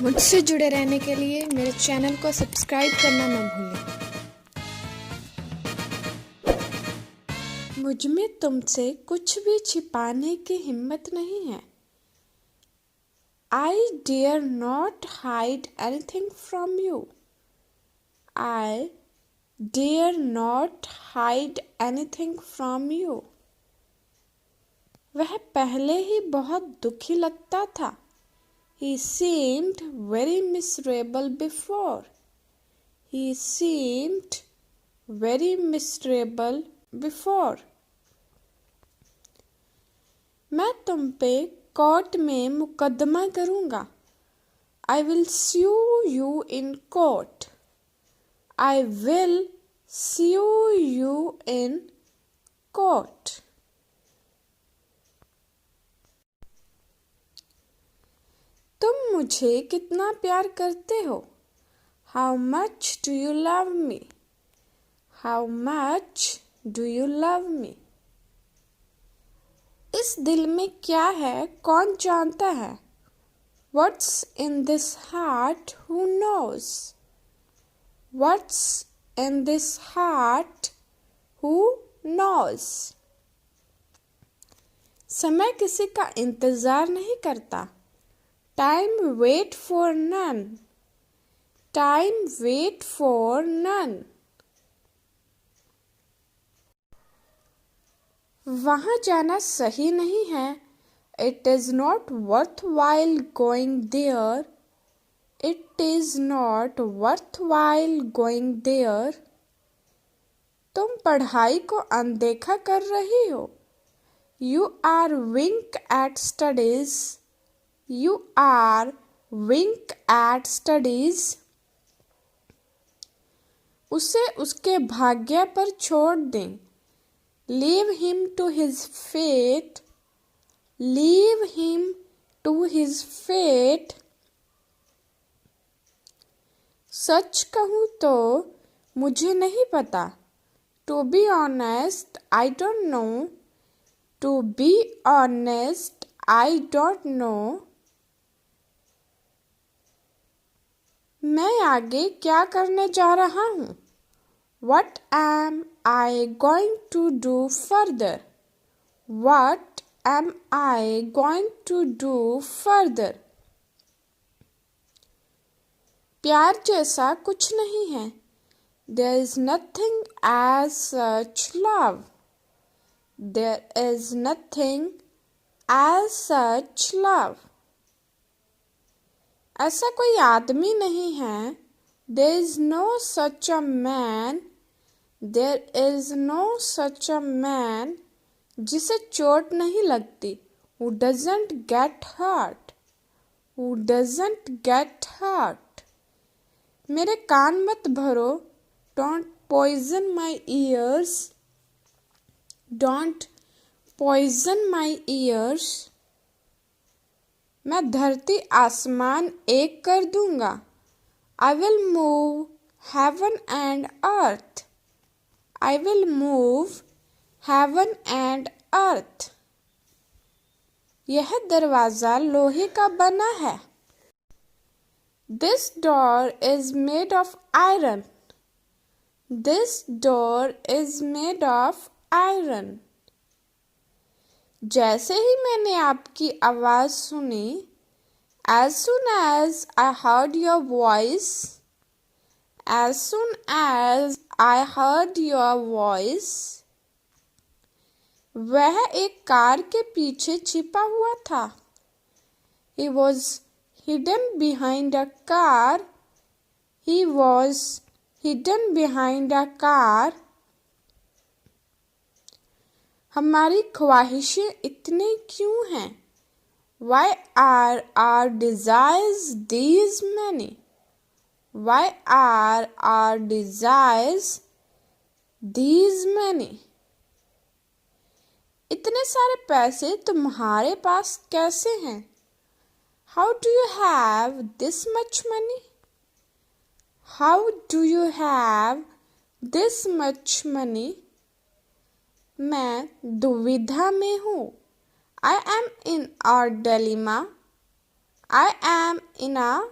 मुझसे जुड़े रहने के लिए मेरे चैनल को सब्सक्राइब करना न भूलें। मुझ में तुमसे कुछ भी छिपाने की हिम्मत नहीं है। I dare not hide anything from you. I dare not hide anything from you. वह पहले ही बहुत दुखी लगता था। He seemed very miserable before. He seemed very miserable before. मैं तुम पे कोर्ट में मुकदमा करूँगा। I will sue you in court. I will sue you in court. तुम मुझे कितना प्यार करते हो? How much do you love me? How much do you love me? इस दिल में क्या है कौन जानता है? What's in this heart who knows? What's in this heart who knows? समय किसी का इंतजार नहीं करता। Time wait for none. Time wait for none. वहाँ जाना सही नहीं है। It is not worthwhile going there. It is not worthwhile going there. तुम पढ़ाई को अनदेखा कर रही हो। You are wink at studies. You are wink at studies. उसे उसके भाग्य पर छोड़ दें। Leave him to his fate. Leave him to his fate. सच कहूँ तो मुझे नहीं पता। To be honest, I don't know. To be honest, I don't know. मैं आगे क्या करने जा रहा हूँ? What am I going to do further? What am I going to do further? प्यार जैसा कुछ नहीं है। There is nothing as such love. There is nothing as such love. ऐसा कोई आदमी नहीं है। There is no such a man. There is no such a man. जिसे चोट नहीं लगती। Who doesn't get hurt. Who doesn't get hurt. मेरे कान मत भरो। Don't poison my ears. Don't poison my ears. मैं धरती आसमान एक कर दूंगा। I will move heaven and earth. I will move heaven and earth. यह दरवाज़ा लोहे का बना है। This door is made of iron. This door is made of iron. जैसे ही मैंने आपकी आवाज़ सुनी, as soon as I heard your voice, as soon as I heard your voice, वह एक कार के पीछे छिपा हुआ था। He was hidden behind a car. He was hidden behind a car. हमारी ख्वाहिशें इतनी क्यों हैं? Why are our desires these many? Why are our desires these many? इतने सारे पैसे तुम्हारे पास कैसे हैं? How do you have this much money? How do you have this much money? मैं दुविधा में हूँ। I am in a dilemma. I am in a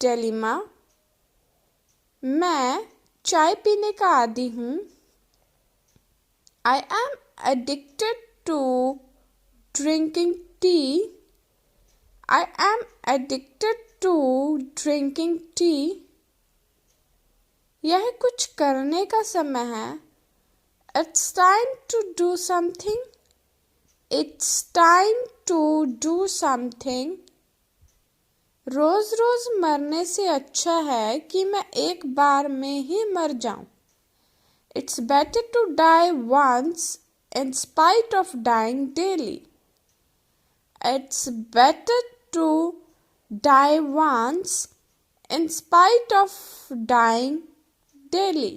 dilemma. मैं चाय पीने का आदी हूँ। I am addicted to drinking tea. I am addicted to drinking tea. यह कुछ करने का समय है। It's time to do something. It's time to do something. रोज रोज मरने से अच्छा है कि मैं एक बार में ही मर जाऊं। It's better to die once in spite of dying daily. It's better to die once in spite of dying daily.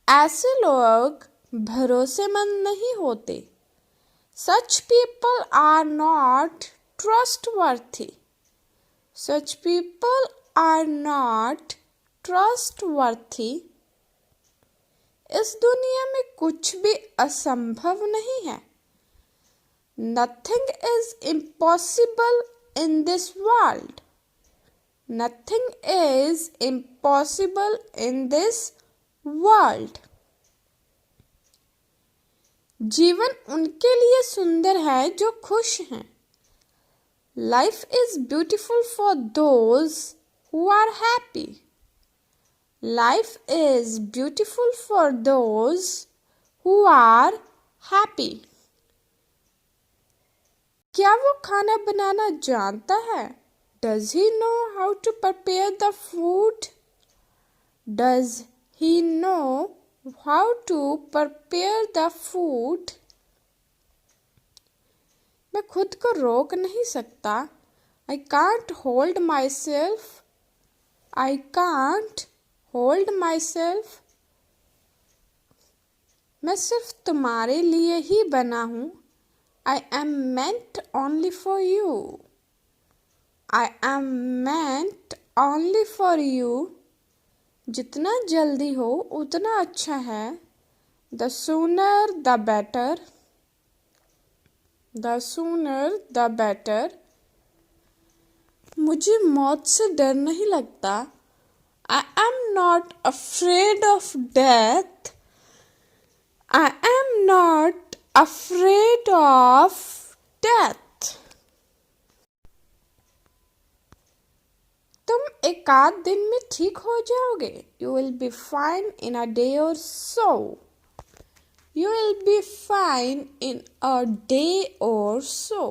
ऐसे लोग भरोसेमंद नहीं होते। Such people are not trustworthy. Such people are not trustworthy. इस दुनिया में कुछ भी असंभव नहीं है। Nothing is impossible in this world. Nothing is impossible in this world. जीवन उनके लिए सुंदर है जो खुश हैं। Life is beautiful for those who are happy. Life is beautiful for those who are happy. क्या वो खाना बनाना जानता है? Does he know how to prepare the food? Does he know how to prepare the food? मैं खुद को रोक नहीं सकता। I can't hold myself. I can't hold myself. मैं सिर्फ तुम्हारे लिए ही बना हूँ। I am meant only for you. I am meant only for you. जितना जल्दी हो उतना अच्छा है। The sooner the better. The sooner the better. मुझे मौत से डर नहीं लगता। I am not afraid of death. I am not afraid of death. तुम एक आध दिन में ठीक हो जाओगे। You will be fine in a day or so. You will be fine in a day or so.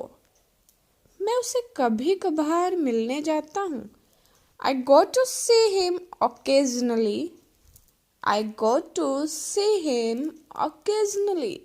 मैं उसे कभी कभार मिलने जाता हूँ। I go to see him occasionally. I go to see him occasionally.